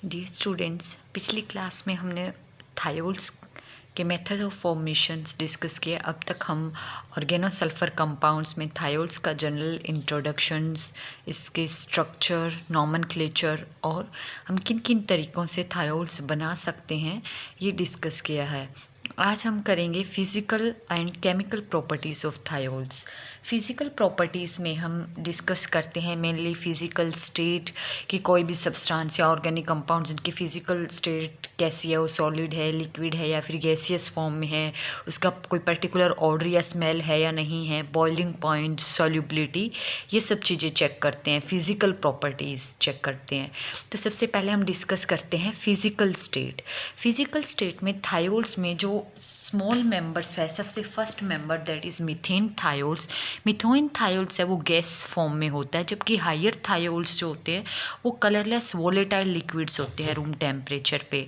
Dear students, पिछली class में हमने थायोल्स के मेथड ऑफ फॉर्मेशंस डिस्कस किए। अब तक हम ऑर्गेनोसल्फर कंपाउंड्स में थायोल्स का जनरल इंट्रोडक्शंस, इसके स्ट्रक्चर, नॉमेनक्लेचर और हम किन किन तरीक़ों से थायोल्स बना सकते हैं ये डिस्कस किया है। आज हम करेंगे physical and chemical properties of thiols. Physical properties में हम डिस्कस करते हैं मेनली फिज़िकल स्टेट कि कोई भी सब्सटेंस या ऑर्गेनिक कंपाउंड जिनकी फ़िज़िकल स्टेट कैसी है, वो सॉलिड है, लिक्विड है या फिर गैसियस फॉर्म में है, उसका कोई पर्टिकुलर ऑर्डर या स्मेल है या नहीं है, बॉइलिंग पॉइंट, सॉल्युबिलिटी, ये सब चीज़ें चेक करते हैं, फिज़िकल प्रॉपर्टीज़ चेक करते हैं। तो सबसे पहले हम डिस्कस करते हैं फिज़िकल स्टेट। फिज़िकल स्टेट में थायोल्स में जो स्मॉल मेंबर्स है, सबसे first member that is methane thiols. Methane thiols है वो गैस फॉर्म में होता है, जबकि हायर थायोल्स जो होते हैं वो कलरलेस वोलेटाइल लिक्विड्स होते हैं रूम टेम्परेचर पे।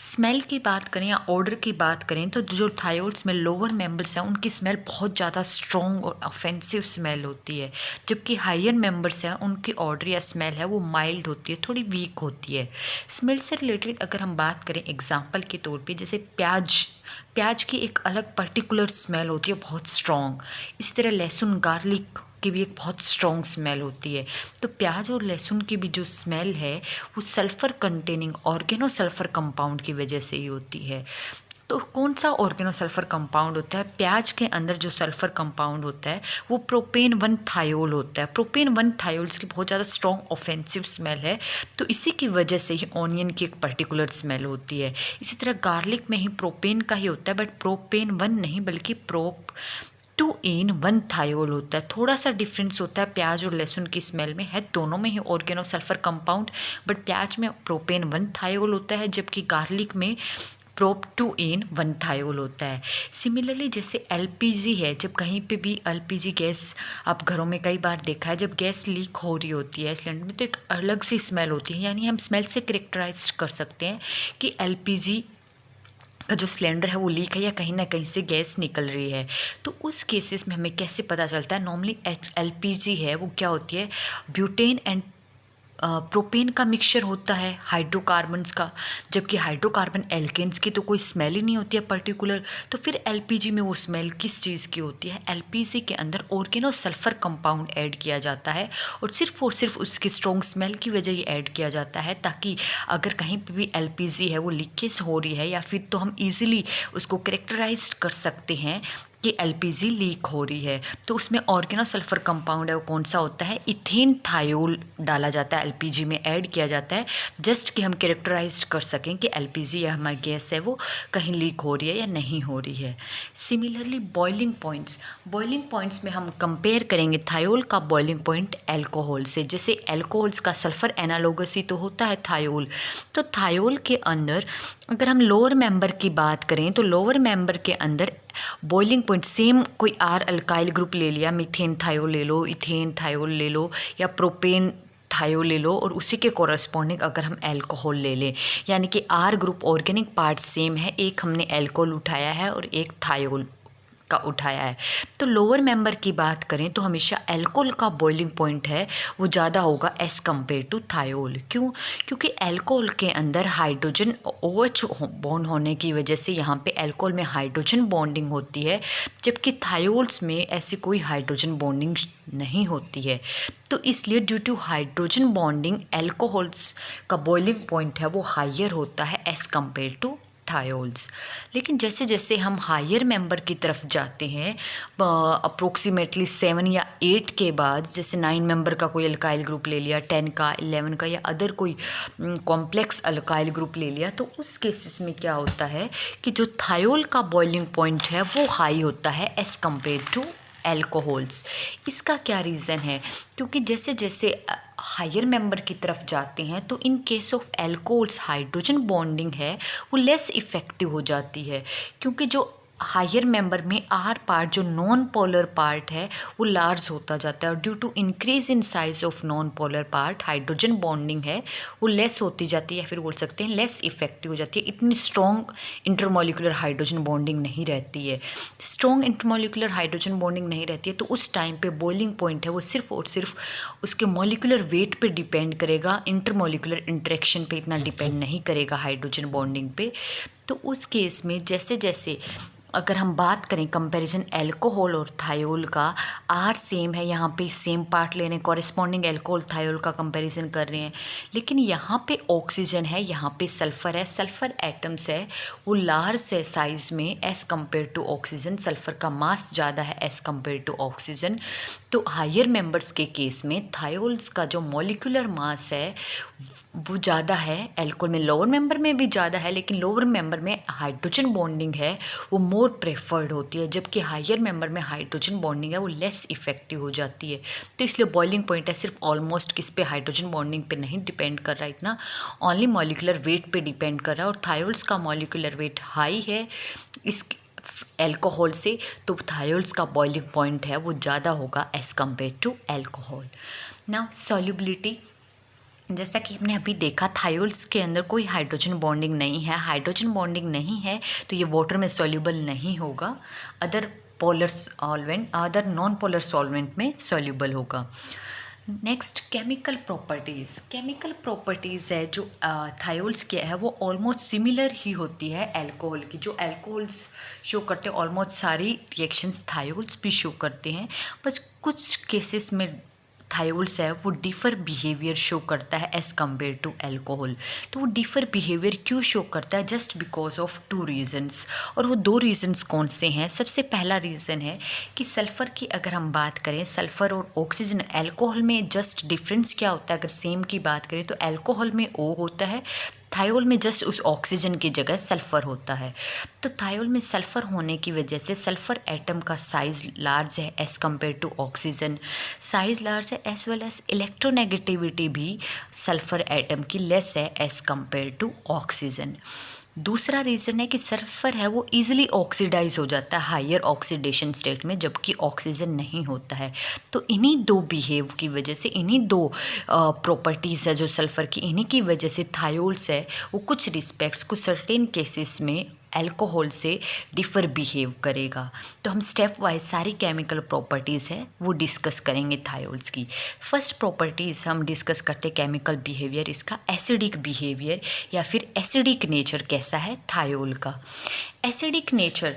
स्मेल की बात करें या ऑर्डर की बात करें तो जो थायोल्स में लोअर मेंबर्स हैं उनकी स्मेल बहुत ज़्यादा स्ट्रॉन्ग और ऑफेंसिव स्मेल होती है, जबकि हायर मेंबर्स हैं उनकी ऑर्डर या स्मेल है वो माइल्ड होती है, थोड़ी वीक होती है। स्मेल से रिलेटेड अगर हम बात करें एग्जांपल के तौर पे, जैसे प्याज की एक अलग पर्टिकुलर स्मेल होती है बहुत स्ट्रॉन्ग। इसी तरह लहसुन, गार्लिक की भी एक बहुत स्ट्रॉन्ग स्मेल होती है। तो प्याज और लहसुन की भी जो स्मेल है वो सल्फ़र कंटेनिंग ऑर्गेनोसल्फर कंपाउंड की वजह से ही होती है। तो कौन सा ऑर्गेनोसल्फर कंपाउंड होता है? प्याज के अंदर जो सल्फर कंपाउंड होता है वो प्रोपेन 1 थायोल होता है। प्रोपेन 1 थायोल्स की बहुत ज़्यादा स्ट्रॉन्ग ऑफेंसिव स्मेल है, तो इसी की वजह से ही ऑनियन की एक पर्टिकुलर स्मेल होती है। इसी तरह गार्लिक में ही प्रोपेन का ही होता है, बट प्रोपेन 1 नहीं बल्कि 2 in 1 थायोल होता है। थोड़ा सा डिफरेंस होता है प्याज और लहसुन की स्मेल में, है दोनों में ही ऑर्गेनोसल्फर कंपाउंड, बट प्याज में प्रोपेन 1 थायोल होता है जबकि गार्लिक में 2 in 1 थायोल होता है। सिमिलरली जैसे एलपीजी है, जब कहीं पे भी एलपीजी गैस, आप घरों में कई बार देखा है जब गैस लीक हो रही होती है सिलेंडर में तो एक अलग सी स्मेल होती है, यानी हम स्मेल से करेक्टराइज कर सकते हैं कि एलपीजी का जो सिलेंडर है वो लीक है या कहीं ना कहीं से गैस निकल रही है। तो उस केसेस में हमें कैसे पता चलता है? नॉर्मली एलपीजी है वो क्या होती है, ब्यूटेन एंड प्रोपेन का मिक्सचर होता है हाइड्रोकार्बन्स का, जबकि हाइड्रोकार्बन एल्केन्स की तो कोई स्मेल ही नहीं होती है पर्टिकुलर। तो फिर एलपीजी में वो स्मेल किस चीज़ की होती है? एलपीजी के अंदर ऑर्गेनोसल्फर कंपाउंड ऐड किया जाता है और सिर्फ उसकी स्ट्रॉन्ग स्मेल की वजह ही ऐड किया जाता है, ताकि अगर कहीं पर भी एलपीजी है वो लीकेज हो रही है या फिर तो हम ईजिली उसको करेक्टराइज कर सकते हैं कि एलपीजी लीक हो रही है। तो उसमें ऑर्गेनोसल्फर कंपाउंड है वो कौन सा होता है? इथेन थायोल डाला जाता है, एलपीजी में ऐड किया जाता है, जस्ट कि हम कैरेक्टराइज कर सकें कि एलपीजी या हमारी गैस है वो कहीं लीक हो रही है या नहीं हो रही है। सिमिलरली बॉइलिंग पॉइंट्स में हम कंपेयर करेंगे थायोल का बॉइलिंग पॉइंट एल्कोहल से। जैसे एल्कोहल्स का सल्फर एनालोगस ही तो होता है थायोल। तो थायोल के अंदर अगर हम लोअर मेंबर की बात करें तो लोअर मेंबर के अंदर बॉइलिंग पॉइंट सेम, कोई आर अल्काइल ग्रुप ले लिया, मीथेन थायोल ले लो, इथेन थायोल ले लो या प्रोपेन थायोल ले लो, और उसी के कोरस्पॉन्डिंग अगर हम अल्कोहल ले लें, यानी कि R group organic part same है, एक हमने अल्कोहल उठाया है और एक थायोल का उठाया है। तो लोअर मेंबर की बात करें तो हमेशा अल्कोहल का बॉइलिंग पॉइंट है वो ज़्यादा होगा एज़ कम्पेयर टू थायोल। क्यों? क्योंकि अल्कोहल के अंदर हाइड्रोजन OH बॉन्ड होने की वजह से यहाँ पे अल्कोहल में हाइड्रोजन बॉन्डिंग होती है, जबकि थायोल्स में ऐसी कोई हाइड्रोजन बॉन्डिंग नहीं होती है। तो इसलिए due to hydrogen bonding alcohols का बॉइलिंग पॉइंट है वो हायर होता है एज़ कम्पेयर टू थायोल्स। लेकिन जैसे जैसे हम हायर मेंबर की तरफ जाते हैं, अप्रोक्सीमेटली 7 या 8 के बाद, जैसे 9 मेंबर का कोई अल्काइल ग्रुप ले लिया, 10 का, 11 का या अदर कोई कॉम्प्लेक्स अल्काइल ग्रुप ले लिया, तो उस केसेस में क्या होता है कि जो थायोल का बॉइलिंग पॉइंट है वो हाई होता है एज़ कम्पेयर टू एल्कोहल्स। इसका क्या रीज़न है? क्योंकि जैसे जैसे हायर मेंबर की तरफ जाते हैं तो in case of alcohols hydrogen bonding है वो लेस इफ़ेक्टिव हो जाती है, क्योंकि जो हायर मेंबर में आर पार्ट जो नॉन पोलर पार्ट है वो लार्ज होता जाता है, और due to increase in size of non polar part hydrogen bonding है वो लेस होती जाती है, या फिर बोल सकते हैं लेस इफेक्टिव हो जाती है। इतनी स्ट्रॉन्ग इंटरमोलिकुलर हाइड्रोजन बॉन्डिंग नहीं रहती है। स्ट्रॉन्ग इंटरमोलिकुलर हाइड्रोजन बॉन्डिंग नहीं रहती है तो उस टाइम पे बॉइलिंग पॉइंट है वो सिर्फ और सिर्फ उसके मॉलिकुलर वेट पे डिपेंड करेगा, इंटरमोलिकुलर इंटरेक्शन पे इतना डिपेंड नहीं करेगा हाइड्रोजन बॉन्डिंग पे। तो उस केस में जैसे जैसे अगर हम बात करें कंपैरिजन अल्कोहल और थायोल का, आर सेम है, यहाँ पे सेम पार्ट ले रहे हैं, कॉरेस्पॉन्डिंग अल्कोहल थायोल का कंपैरिजन कर रहे हैं, लेकिन यहाँ पे ऑक्सीजन है, यहाँ पे सल्फ़र है, सल्फ़र एटम्स है वो लार्ज है साइज़ में as compare to oxygen, sulphur का मास ज़्यादा है एज़ कम्पेयर टू ऑक्सीजन। तो हायर मेंबर्स के केस में थायोल्स का जो मॉलिक्यूलर मास है वो ज़्यादा है, अल्कोहल में लोअर मेंबर में भी ज़्यादा है, लेकिन लोअर मेंबर में हाइड्रोजन बॉन्डिंग है वो मोर प्रेफर्ड होती है, जबकि हायर मेंबर में हाइड्रोजन बॉन्डिंग है वो लेस इफेक्टिव हो जाती है। तो इसलिए बॉइलिंग पॉइंट है सिर्फ ऑलमोस्ट किस पे, हाइड्रोजन बॉन्डिंग पे नहीं डिपेंड कर रहा है इतना, ओनली मॉलिकुलर वेट पे डिपेंड कर रहा है। और थायोल्स का मॉलिकुलर वेट हाई है इस अल्कोहल से, तो थायोल्स का बॉइलिंग पॉइंट है वो ज़्यादा होगा as compare to alcohol. Now solubility, जैसा कि हमने अभी देखा थायोल्स के अंदर कोई हाइड्रोजन बॉन्डिंग नहीं है, हाइड्रोजन बॉन्डिंग नहीं है तो ये वाटर में सॉल्युबल नहीं होगा, other polar solvent, other non polar solvent में सॉल्युबल होगा। Next chemical properties, chemical properties है जो थायोल्स की है वो ऑलमोस्ट सिमिलर ही होती है अल्कोहल की, जो अल्कोहल्स शो करते हैं ऑलमोस्ट सारी रिएक्शंस थायोल्स भी शो करते हैं, बस कुछ केसेस में थायोल्स है वो डिफ़र बिहेवियर शो करता है एज़ कम्पेयर टू अल्कोहल। तो वो डिफ़र बिहेवियर क्यों शो करता है, just because of two reasons, और वो दो रीजंस कौन से हैं। सबसे पहला रीज़न है कि सल्फ़र की अगर हम बात करें, सल्फ़र और ऑक्सीजन, अल्कोहल में जस्ट डिफरेंस क्या होता है, अगर सेम की बात करें तो अल्कोहल में O होता है, थायोल में जस्ट उस ऑक्सीजन की जगह सल्फ़र होता है। तो थायोल में सल्फ़र होने की वजह से सल्फ़र एटम का साइज़ लार्ज है as compare to oxygen, size large है एज वेल एज इलेक्ट्रोनेगेटिविटी भी सल्फ़र एटम की लेस है एज़ कम्पेयर टू ऑक्सीजन। दूसरा रीज़न है कि सल्फ़र है वो ईजिली ऑक्सीडाइज हो जाता है हायर ऑक्सीडेशन स्टेट में, जबकि ऑक्सीजन नहीं होता है। तो इन्हीं दो बिहेव की वजह से, इन्हीं दो प्रॉपर्टीज़ है जो सल्फ़र की, इन्हीं की वजह से थायोल्स है वो कुछ रिस्पेक्ट्स, कुछ सर्टेन केसेस में अल्कोहल से डिफ़र बिहेव करेगा। तो हम स्टेप वाइज सारी केमिकल प्रॉपर्टीज़ है वो डिस्कस करेंगे थायोल्स की। फर्स्ट प्रॉपर्टीज़ हम डिस्कस करते केमिकल बिहेवियर, इसका एसिडिक बिहेवियर या फिर एसिडिक नेचर कैसा है थायोल का। एसिडिक नेचर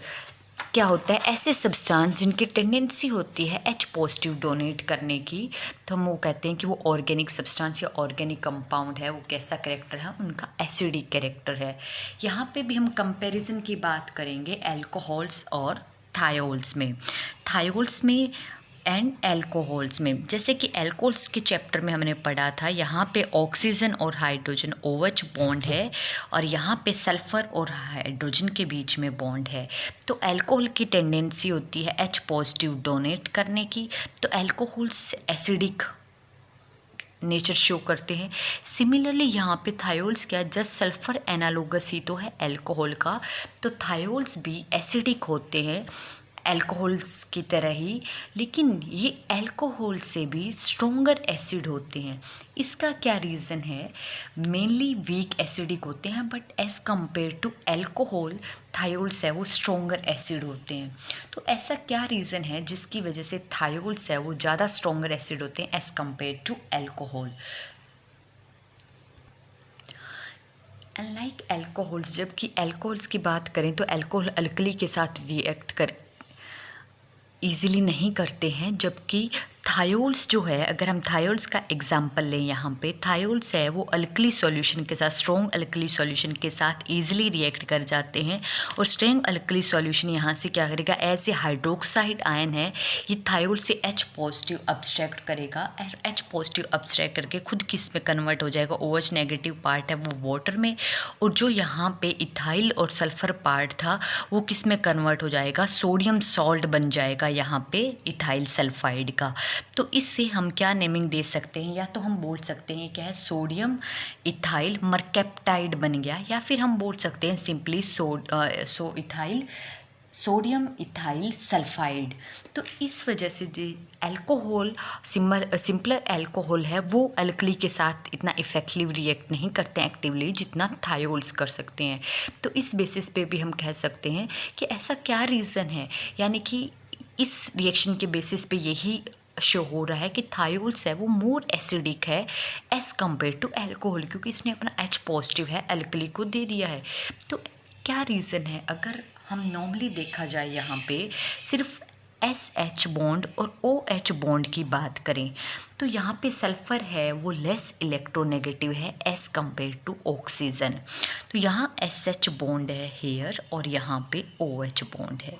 क्या होता है, ऐसे सब्सटेंस जिनकी टेंडेंसी होती है H पॉजिटिव डोनेट करने की, तो हम वो कहते हैं कि वो ऑर्गेनिक सब्सटेंस या ऑर्गेनिक कंपाउंड है, वो कैसा कैरेक्टर है, उनका एसिडिक कैरेक्टर है। यहाँ पे भी हम कंपैरिजन की बात करेंगे अल्कोहल्स और थायोल्स में, थायोल्स में एंड अल्कोहल्स में। जैसे कि अल्कोहल्स के चैप्टर में हमने पढ़ा था, यहाँ पे ऑक्सीजन और हाइड्रोजन OH बॉन्ड है, और यहाँ पे सल्फ़र और हाइड्रोजन के बीच में बॉन्ड है। तो अल्कोहल की टेंडेंसी होती है H पॉजिटिव डोनेट करने की, तो अल्कोहल्स एसिडिक नेचर शो करते हैं। सिमिलरली यहाँ पे थायोल्स क्या, जस्ट सल्फ़र एनालोगस ही तो है अल्कोहल का, तो थायोल्स भी एसिडिक होते हैं अल्कोहल्स की तरह ही, लेकिन ये अल्कोहल से भी स्ट्रोंगर एसिड होते हैं। इसका क्या रीज़न है, मेनली वीक एसिडिक होते हैं, but as compare to alcohol thiols है वो स्ट्रोंगर एसिड होते हैं। तो ऐसा क्या रीज़न है जिसकी वजह से थायोल्स है वो ज़्यादा स्ट्रोंगर एसिड होते हैं as compare to alcohol. Unlike alcohols, जबकि अल्कोहल्स की बात करें तो अल्कोहल अल्कली के साथ रिएक्ट कर ईज़िली नहीं करते हैं, जबकि थायोल्स जो है, अगर हम थायोल्स का एग्जांपल लें, यहाँ पे थायोल्स है वो अल्कली सॉल्यूशन के साथ, स्ट्रॉन्ग अल्कली सॉल्यूशन के साथ ईजिली रिएक्ट कर जाते हैं, और स्ट्रॉन्ग अल्कली सॉल्यूशन यहाँ से क्या करेगा, एज ए हाइड्रोक्साइड आयन है ये थायोल से H पॉजिटिव अब्स्ट्रैक्ट करेगा, और H पॉजिटिव अब्स्ट्रैक्ट करके खुद किस में कन्वर्ट हो जाएगा, OH नेगेटिव पार्ट है वो वाटर में, और जो यहाँ पे इथाइल और सल्फ़र पार्ट था वो किस में कन्वर्ट हो जाएगा, सोडियम सॉल्ट बन जाएगा यहाँ पे इथाइल सल्फाइड का। तो इससे हम क्या नेमिंग दे सकते हैं, या तो हम बोल सकते हैं क्या है, सोडियम इथाइल मरकेप्टाइड बन गया, या फिर हम बोल सकते हैं simply so ethyl sodium ethyl sulphide. तो इस वजह से जो अल्कोहल सिंपलर अल्कोहल है वो अल्कली के साथ इतना इफेक्टिवली रिएक्ट नहीं करते हैं एक्टिवली जितना थायोल्स कर सकते हैं। तो इस बेसिस पे भी हम कह सकते हैं कि ऐसा क्या रीज़न है, यानी कि इस रिएक्शन के बेसिस पे यही शो हो रहा है कि थायोल्स है वो मोर एसिडिक है एज़ कम्पेयर टू अल्कोहल, क्योंकि इसने अपना H पॉजिटिव है अल्कली को दे दिया है। तो क्या रीज़न है? अगर हम नॉर्मली देखा जाए यहाँ पे सिर्फ SH बॉन्ड और OH बॉन्ड की बात करें तो यहाँ पे सल्फ़र है वो लेस इलेक्ट्रोनेगेटिव है एज़ कम्पेयर टू ऑक्सीजन। तो यहाँ SH बॉन्ड है हेयर और यहाँ पे OH बॉन्ड है।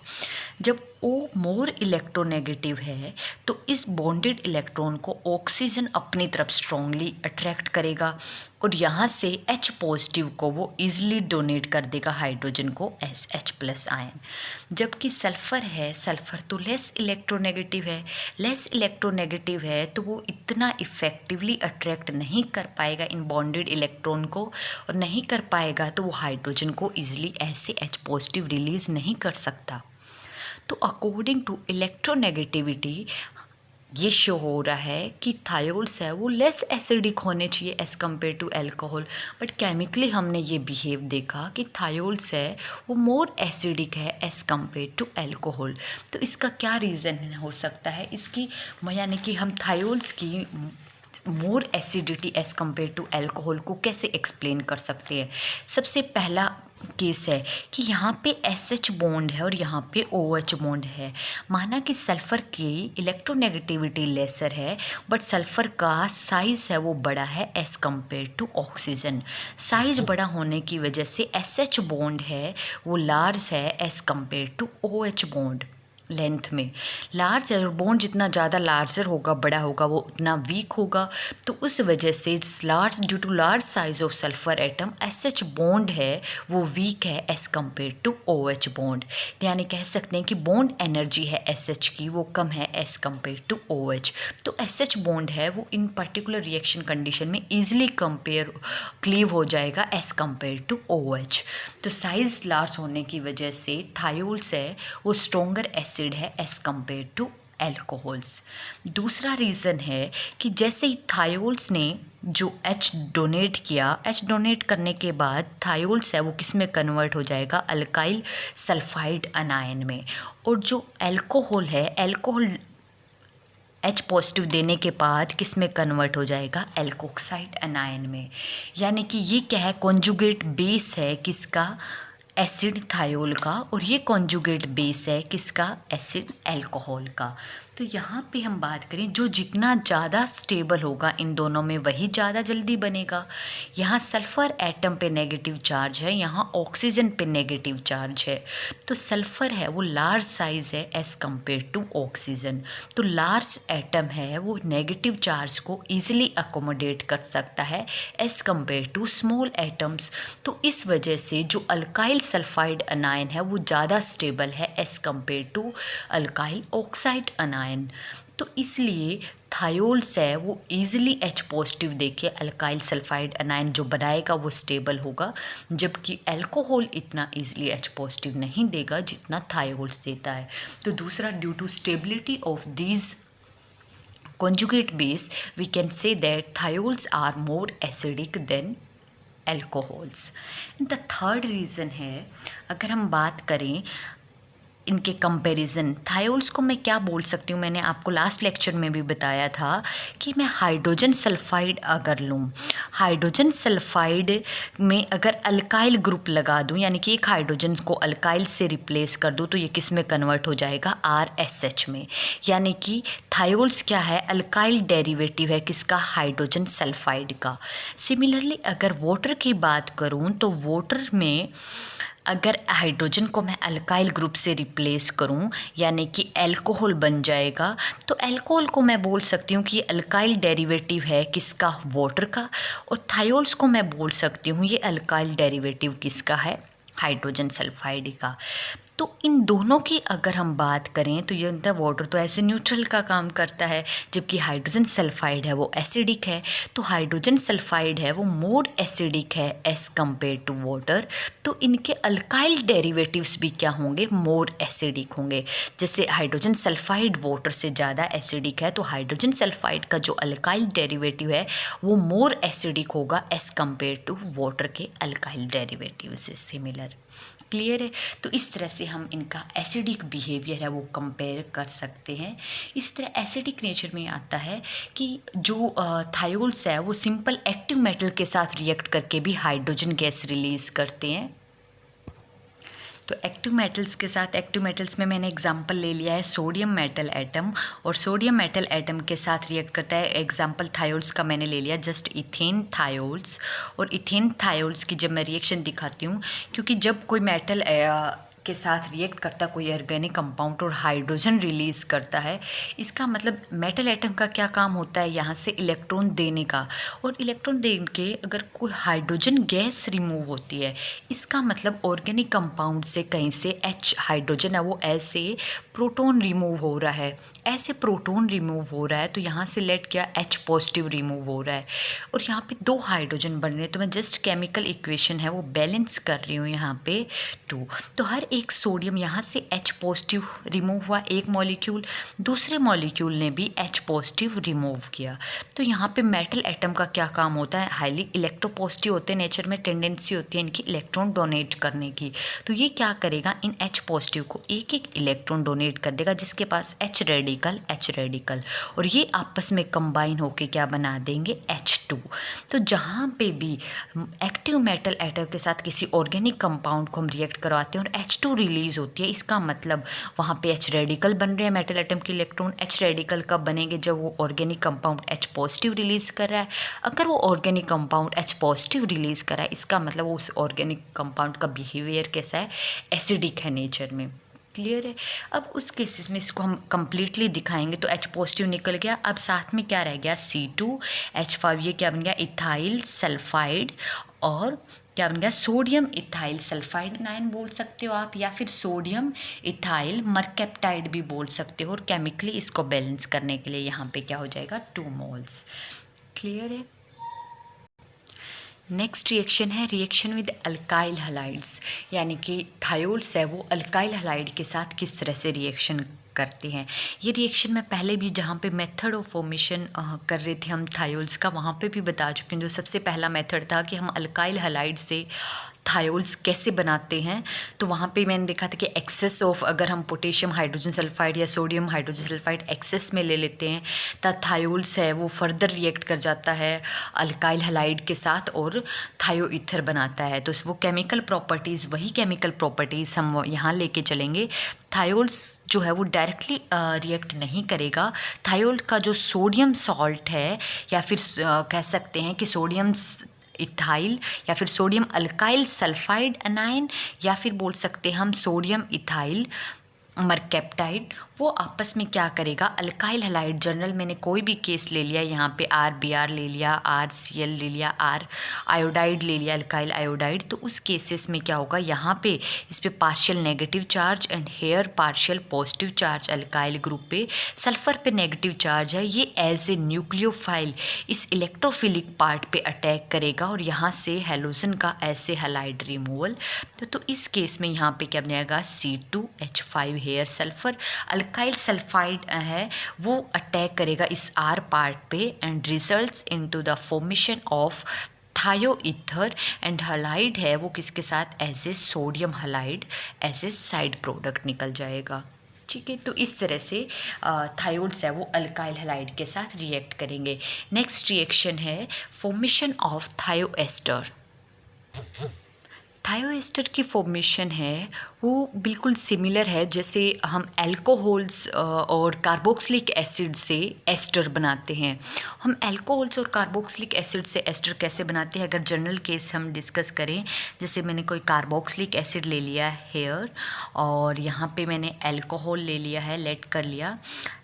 जब O मोर इलेक्ट्रोनेगेटिव है तो इस बॉन्डेड इलेक्ट्रॉन को ऑक्सीजन अपनी तरफ स्ट्रांगली अट्रैक्ट करेगा और यहाँ से H पॉजिटिव को वो इजीली डोनेट कर देगा हाइड्रोजन को एस H प्लस आयन। जबकि सल्फ़र है, सल्फ़र तो लेस इलेक्ट्रोनेगेटिव है, लेस इलेक्ट्रोनेगेटिव है तो वो इतना इफ़ेक्टिवली अट्रैक्ट नहीं कर पाएगा इन बॉन्डेड इलेक्ट्रॉन को, और नहीं कर पाएगा तो वो हाइड्रोजन को ईजिली ऐसे H पॉजिटिव रिलीज़ नहीं कर सकता। तो अकॉर्डिंग टू इलेक्ट्रोनेगेटिविटी ये शो हो रहा है कि थायोल्स है वो लेस एसिडिक होने चाहिए as compare to alcohol, but chemically हमने ये बिहेव देखा कि थायोल्स है वो मोर एसिडिक है एज़ कम्पेयर टू अल्कोहल। तो इसका क्या रीज़न हो सकता है? इसकी यानी कि हम थायोल्स की more acidity as compare to alcohol को कैसे एक्सप्लेन कर सकते हैं? सबसे पहला केस है कि यहाँ पे SH बॉन्ड है और यहाँ पे OH बॉन्ड है। माना कि सल्फ़र की इलेक्ट्रोनेगेटिविटी लेसर है बट सल्फ़र का साइज़ है वो बड़ा है as compare to oxygen. Size बड़ा होने की वजह से SH बॉन्ड है वो लार्ज है as compare to OH bond. Length में लार्ज बॉन्ड जितना ज़्यादा लार्जर होगा, बड़ा होगा, वो उतना वीक होगा। तो उस वजह से large due to large size of sulphur atom SH bond है वो वीक है as compare to OH bond. यानी कह सकते हैं कि बॉन्ड एनर्जी है SH की वो कम है एज़ कम्पेयर टू OH। तो SH बॉन्ड है वो इन पर्टिकुलर रिएक्शन कंडीशन में ईजिली क्लीव हो जाएगा एज़ कम्पेयर टू OH। तो साइज़ लार्ज होने की वजह से थायोल्स है वो स्ट्रोंगर एसिड है एज़ कम्पेयर टू अल्कोहल्स। दूसरा रीज़न है कि जैसे ही थायोल्स ने जो H डोनेट किया, H डोनेट करने के बाद थायोल्स है वो किस में कन्वर्ट हो जाएगा? अल्काइल सल्फाइड अनायन में। और जो अल्कोहल है, अल्कोहल H पॉजिटिव देने के बाद किस में कन्वर्ट हो जाएगा? एल्कोक्साइड अनायन में। यानी कि ये क्या है? कॉन्जुगेट बेस है किसका? एसिड थायोल का, और ये कॉन्जुगेट बेस है किसका? एसिड अल्कोहल का। तो यहाँ पे हम बात करें जो जितना ज़्यादा स्टेबल होगा इन दोनों में वही ज़्यादा जल्दी बनेगा। यहाँ सल्फ़र एटम पे नेगेटिव चार्ज है, यहाँ ऑक्सीजन पे नेगेटिव चार्ज है। तो सल्फ़र है वो लार्ज साइज़ है एज़ कम्पेयर टू ऑक्सीजन। तो लार्ज एटम है वो नेगेटिव चार्ज को ईजिली अकोमोडेट कर सकता है as compare to small atoms. तो इस वजह से जो अल्काइल सल्फाइड अनायन है वो ज़्यादा स्टेबल है as compare to alkyl oxide anion. तो इसलिए थायोल्स है वो ईजिली H पॉजिटिव देके अल्काइल सल्फाइड अनायन जो बनाएगा वो स्टेबल होगा, जबकि अल्कोहल इतना ईजिली H पॉजिटिव नहीं देगा जितना थायोल्स देता है। तो दूसरा, due to stability of these conjugate base we can say that thiols are more acidic than alcohols. And the third reason है, अगर हम बात करें इनके कंपैरिजन, थायोल्स को मैं क्या बोल सकती हूँ? मैंने आपको लास्ट लेक्चर में भी बताया था कि मैं हाइड्रोजन सल्फाइड अगर लूँ, हाइड्रोजन सल्फाइड में अगर अल्काइल ग्रुप लगा दूँ, यानी कि एक हाइड्रोजन को अल्काइल से रिप्लेस कर दूँ, तो ये किस में कन्वर्ट हो जाएगा? RSH में। यानी कि थायोल्स क्या है? अल्काइल डेरिवेटिव है किसका? हाइड्रोजन सल्फाइड का। सिमिलरली अगर वाटर की बात करूँ तो वाटर में अगर हाइड्रोजन को मैं अल्काइल ग्रुप से रिप्लेस करूं, यानी कि अल्कोहल बन जाएगा, तो अल्कोहल को मैं बोल सकती हूँ कि ये अल्काइल डेरिवेटिव है किसका? वाटर का। और थायोल्स को मैं बोल सकती हूँ ये अल्काइल डेरिवेटिव किसका है? हाइड्रोजन सल्फाइड का। तो इन दोनों की अगर हम बात करें तो ये अंदर वाटर तो ऐसे न्यूट्रल का काम करता है, जबकि हाइड्रोजन सल्फाइड है वो एसिडिक है। तो हाइड्रोजन सल्फाइड है वो मोर एसिडिक है एज़ कम्पेयर टू वाटर। तो इनके अल्काइल डेरिवेटिव्स भी क्या होंगे, मोर एसिडिक होंगे। जैसे हाइड्रोजन सल्फाइड वाटर से ज़्यादा एसिडिक है, तो हाइड्रोजन सल्फाइड का जो अल्काइल डेरिवेटिव है वो मोर एसिडिक होगा एज़ कम्पेयर टू वाटर के अल्काइल डेरिवेटिव से सिमिलर। क्लियर है। तो इस तरह से हम इनका एसिडिक बिहेवियर है वो कंपेयर कर सकते हैं। इसी तरह एसिडिक नेचर में आता है कि जो थायोल्स है वो सिंपल एक्टिव मेटल के साथ रिएक्ट करके भी हाइड्रोजन गैस रिलीज करते हैं। तो एक्टिव मेटल्स के साथ, एक्टिव मेटल्स में मैंने एग्जांपल ले लिया है सोडियम मेटल एटम, और सोडियम मेटल एटम के साथ रिएक्ट करता है, एग्जांपल थायोल्स का मैंने ले लिया जस्ट इथेन थायोल्स। और इथेन थायोल्स की जब मैं रिएक्शन दिखाती हूँ, क्योंकि जब कोई मेटल के साथ रिएक्ट करता कोई ऑर्गेनिक कंपाउंड और हाइड्रोजन रिलीज़ करता है, इसका मतलब मेटल एटम का क्या काम होता है, यहाँ से इलेक्ट्रॉन देने का। और इलेक्ट्रॉन देने के अगर कोई हाइड्रोजन गैस रिमूव होती है, इसका मतलब ऑर्गेनिक कंपाउंड से कहीं से H हाइड्रोजन है वो ऐसे प्रोटॉन रिमूव हो रहा है, ऐसे प्रोटॉन रिमूव हो रहा है, तो यहाँ से लेट क्या H पॉजिटिव रिमूव हो रहा है, और यहाँ पे 2 हाइड्रोजन बन रहे हैं। तो मैं जस्ट केमिकल इक्वेशन है वो बैलेंस कर रही हूँ यहाँ पे 2। तो हर एक सोडियम यहाँ से H पॉजिटिव रिमूव हुआ एक मॉलिक्यूल, दूसरे मॉलिक्यूल ने भी H पॉजिटिव रिमूव किया। तो यहाँ पे मेटल एटम का क्या काम होता है, हाईली इलेक्ट्रोपॉजिटिव होते हैं, नेचर में टेंडेंसी होती है इनकी इलेक्ट्रॉन डोनेट करने की। तो ये क्या करेगा, इन H पॉजिटिव को एक एक इलेक्ट्रॉन डोनेट कर देगा जिसके पास H रेडिकल, और ये आपस में कंबाइन होके क्या बना देंगे, H2। तो जहाँ पे भी एक्टिव मेटल एटम के साथ किसी ऑर्गेनिक कंपाउंड को हम रिएक्ट करवाते हैं और H2 रिलीज होती है, इसका मतलब वहाँ पे H रेडिकल बन रहे हैं मेटल एटम के इलेक्ट्रॉन। H रेडिकल कब बनेंगे, जब वो organic compound H positive release कर रहा है। अगर वो organic compound H positive release कर रहा है, इसका मतलब वो उस ऑर्गेनिक कंपाउंड का बिहेवियर कैसा है, एसिडिक है नेचर में। क्लियर है। अब उस केसेस में इसको हम कम्प्लीटली दिखाएंगे। तो H पॉजिटिव निकल गया, अब साथ में क्या रह गया, C2H5, ये क्या बन गया, इथाइल सल्फाइड, और क्या बन गया, सोडियम इथाइल सल्फाइड आयन बोल सकते हो आप, या फिर सोडियम इथाइल मरकेप्टाइड भी बोल सकते हो। और केमिकली इसको बैलेंस करने के लिए यहाँ पे क्या हो जाएगा, 2 मोल्स। क्लियर है। नेक्स्ट रिएक्शन है रिएक्शन विद अल्काइल हलाइड्स, यानी कि थायोल्स है वो अल्काइल हलाइड के साथ किस तरह से रिएक्शन करते हैं। ये रिएक्शन मैं पहले भी जहाँ पे मेथड ऑफ फॉर्मेशन कर रहे थे हम थायोल्स का, वहाँ पे भी बता चुके हैं। जो सबसे पहला मेथड था कि हम अल्काइल हलाइड से थायोल्स कैसे बनाते हैं, तो वहाँ पे मैंने देखा था कि एक्सेस ऑफ, अगर हम पोटेशियम हाइड्रोजन सल्फाइड या सोडियम हाइड्रोजन सल्फाइड एक्सेस में ले लेते हैं, तब थायोल्स है वो फर्दर रिएक्ट कर जाता है अल्काइल हलाइड के साथ और थायो ईथर बनाता है। तो वो केमिकल प्रॉपर्टीज़, वही केमिकल प्रॉपर्टीज़ हम यहाँ लेके चलेंगे। थायोल्स जो है वो डायरेक्टली रिएक्ट नहीं करेगा। थायोल का जो सोडियम सॉल्ट है, या फिर कह सकते हैं कि सोडियम इथाइल, या फिर सोडियम अल्काइल सल्फाइड अनायन, या फिर बोल सकते हैं हम सोडियम इथाइल मरकेप्टाइड, वो आपस में क्या करेगा, अल्काइल हलाइड, जनरल मैंने कोई भी केस ले लिया, यहाँ पे RBr ले लिया, RCl ले लिया, R आयोडाइड ले लिया, अल्काइल आयोडाइड, तो उस केसेस में क्या होगा, यहाँ पे इस पे partial negative charge and here partial positive charge alkyl group पे, सल्फर पे नेगेटिव चार्ज है, ये एज ए न्यूक्लियोफाइल इस इलेक्ट्रोफिलिक पार्ट पे अटैक करेगा और यहाँ से हेलोजन का ऐसे हलाइड रिमूवल। तो इस केस में यहाँ पे क्या बनेगा, C2H5 hair sulphur alkyl sulphide है वो अटैक करेगा इस R पार्ट पे and results into the formation of thioether, and halide है वो किसके साथ, as a sodium halide, as a side product निकल जाएगा। ठीक है। तो इस तरह से थायोल्स है वो अल्काइल हलाइड के साथ रिएक्ट करेंगे। नेक्स्ट रिएक्शन है फॉर्मेशन ऑफ थायोएस्टर। थायोएस्टर की फॉर्मेशन है वो बिल्कुल सिमिलर है जैसे हम अल्कोहल्स और कार्बोक्सिलिक एसिड से एस्टर बनाते हैं। हम अल्कोहल्स और कार्बोक्सिलिक एसिड से एस्टर कैसे बनाते हैं, अगर जनरल केस हम डिस्कस करें, जैसे मैंने कोई कार्बोक्सिलिक एसिड ले लिया है हेयर, और यहाँ पे मैंने अल्कोहल ले लिया है, लेट कर लिया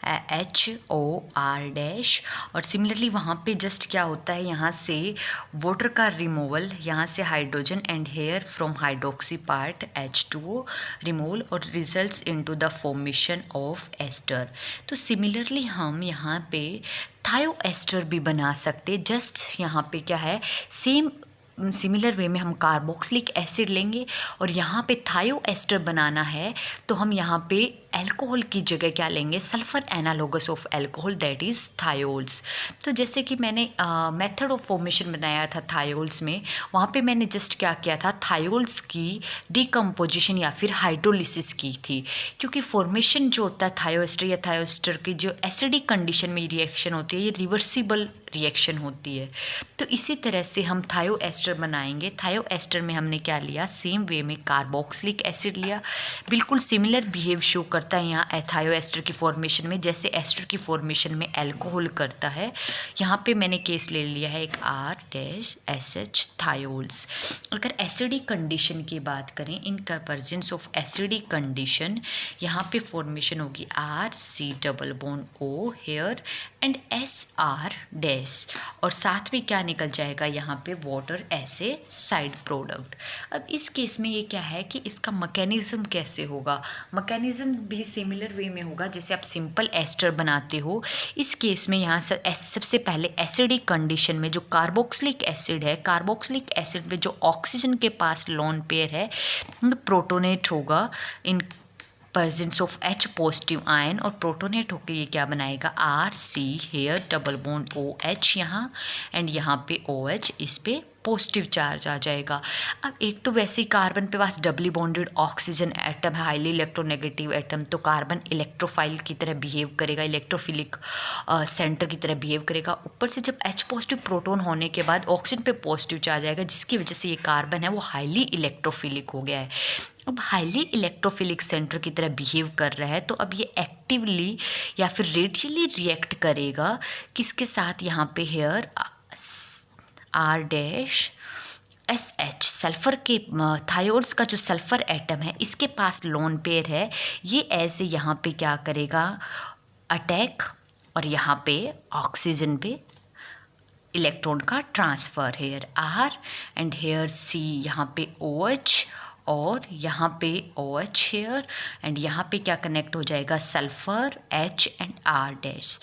HOR-, और सिमिलरली वहाँ पे जस्ट क्या होता है, यहाँ से वाटर का रिमूवल, यहाँ से hydrogen and here from hydroxy part H2O, removal और results into the formation of ester. तो सिमिलरली हम यहाँ पे थायो एस्टर भी बना सकते, जस्ट यहाँ पे क्या है, सेम सिमिलर वे में हम कार्बोक्सिलिक एसिड लेंगे और यहाँ पे थायो एस्टर बनाना है तो हम यहाँ पे अल्कोहल की जगह क्या लेंगे, sulphur analogous of alcohol, that is thiols. तो जैसे कि मैंने मेथड ऑफ फॉर्मेशन बनाया था थायोल्स में, वहाँ पे मैंने जस्ट क्या किया था, थायोल्स की डिकम्पोजिशन या फिर हाइड्रोलिसिस की थी, क्योंकि फॉर्मेशन जो होता है थायो एस्टर या थायो एस्टर की जो एसिडिक कंडीशन में रिएक्शन होती है ये रिवर्सिबल रिएक्शन होती है। तो इसी तरह से हम थायो एस्टर बनाएंगे। थायो एस्टर में हमने क्या लिया, सेम वे में कार्बोक्सिलिक एसिड लिया, बिल्कुल सिमिलर बिहेव शो करता है यहाँ थायो एस्टर की फॉर्मेशन में जैसे एस्टर की फॉर्मेशन में अल्कोहल करता है। यहाँ पे मैंने केस ले लिया है एक R-SH थायोल्स। अगर एसिडिक कंडीशन की बात करें, in comparison of acidic condition, यहाँ पे फॉर्मेशन होगी RC≡O हेयर एंड SR- और साथ में क्या निकल जाएगा यहाँ पे, water as a side product. अब इस केस में ये क्या है कि इसका मैकेनिज्म कैसे होगा, मैकेनिज्म भी सिमिलर वे में होगा जैसे आप सिंपल एस्टर बनाते हो। इस केस में यहाँ से सबसे पहले एसिडिक कंडीशन में जो कार्बोक्सिलिक एसिड है, कार्बोक्सिलिक एसिड में जो ऑक्सीजन के पास लोन पेयर है प्रोटोनेट होगा in presence of H positive ion, और प्रोटोनेट होकर ये क्या बनाएगा, RC here double bond OH यहाँ एंड यहाँ पे OH, इस पे पॉजिटिव चार्ज आ जाएगा। अब एक तो वैसे ही कार्बन पे पास डबली बॉन्डेड ऑक्सीजन एटम है, हाईली इलेक्ट्रोनेगेटिव एटम, तो कार्बन इलेक्ट्रोफाइल की तरह बिहेव करेगा, इलेक्ट्रोफिलिक सेंटर की तरह बिहेव करेगा। ऊपर से जब H पॉजिटिव प्रोटोन होने के बाद ऑक्सीजन पे पॉजिटिव चार्ज आएगा, जिसकी वजह से ये कार्बन है वो हाईली इलेक्ट्रोफिलिक हो गया है। अब हाईली इलेक्ट्रोफिलिक सेंटर की तरह बिहेव कर रहा है, तो अब ये एक्टिवली या फिर रेडियली रिएक्ट करेगा किसके साथ, यहाँ पे हेयर R-SH सल्फर के, थायोल्स का जो सल्फर एटम है इसके पास लोन पेयर है, ये ऐसे यहाँ पे क्या करेगा, अटैक, और यहाँ पे ऑक्सीजन पे इलेक्ट्रॉन का transfer, here R and here C, यहाँ पे OH और यहाँ पे OH हेयर एंड यहाँ पे क्या कनेक्ट हो जाएगा, सल्फर H एंड R-।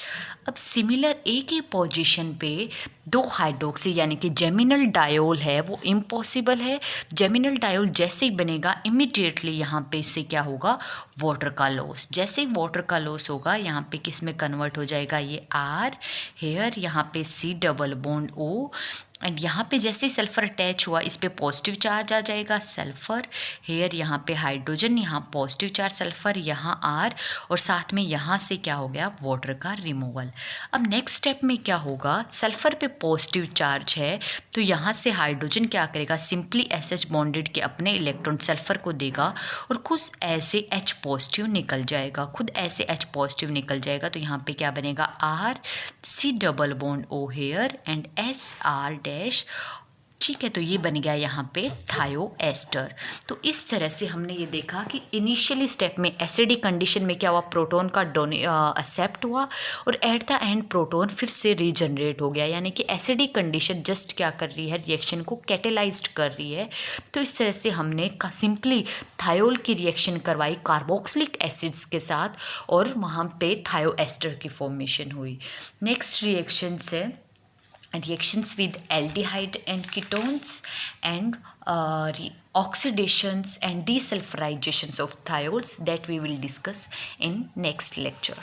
अब सिमिलर एक ही पोजीशन पे दो हाइड्रोक्सी यानी कि जेमिनल डायोल है वो इम्पॉसिबल है। जेमिनल डायोल जैसे ही बनेगा इमिडिएटली यहाँ पे इससे क्या होगा, वाटर का लॉस। जैसे ही वाटर का लॉस होगा यहाँ पे किस में कन्वर्ट हो जाएगा, ये R हेयर, यहाँ पे C≡O एंड यहाँ पे जैसे ही सल्फ़र अटैच हुआ इस पे पॉजिटिव चार्ज आ जाएगा, सल्फ़र हेयर, यहाँ पे हाइड्रोजन, यहाँ पॉजिटिव चार्ज सल्फ़र, यहाँ R, और साथ में यहाँ से क्या हो गया, वाटर का रिमूवल। अब नेक्स्ट स्टेप में क्या होगा, सल्फ़र पे पॉजिटिव चार्ज है तो यहाँ से हाइड्रोजन क्या करेगा, सिंपली SH बॉन्डेड के अपने इलेक्ट्रॉन सल्फ़र को देगा और खुद ऐसे H पॉजिटिव निकल जाएगा, खुद ऐसे H पॉजिटिव निकल जाएगा। तो यहाँ पे क्या बनेगा, RC≡O हेयर एंड SR-। ठीक है, तो ये बन गया यहाँ पे थायो एस्टर। तो इस तरह से हमने ये देखा कि इनिशियली स्टेप में एसिडिक कंडीशन में क्या हुआ, प्रोटॉन का एक्सेप्ट हुआ और एट द एंड प्रोटॉन फिर से रीजनरेट हो गया, यानी कि एसिडिक कंडीशन जस्ट क्या कर रही है, रिएक्शन को कैटेलाइज्ड कर रही है। तो इस तरह से हमने सिंपली थायोल की रिएक्शन करवाई कार्बोक्सिलिक एसिड्स के साथ और वहाँ पे थायो एस्टर की फॉर्मेशन हुई। नेक्स्ट रिएक्शन से reactions with aldehyde and ketones and oxidations and desulfurizations of thiols that we will discuss in next lecture.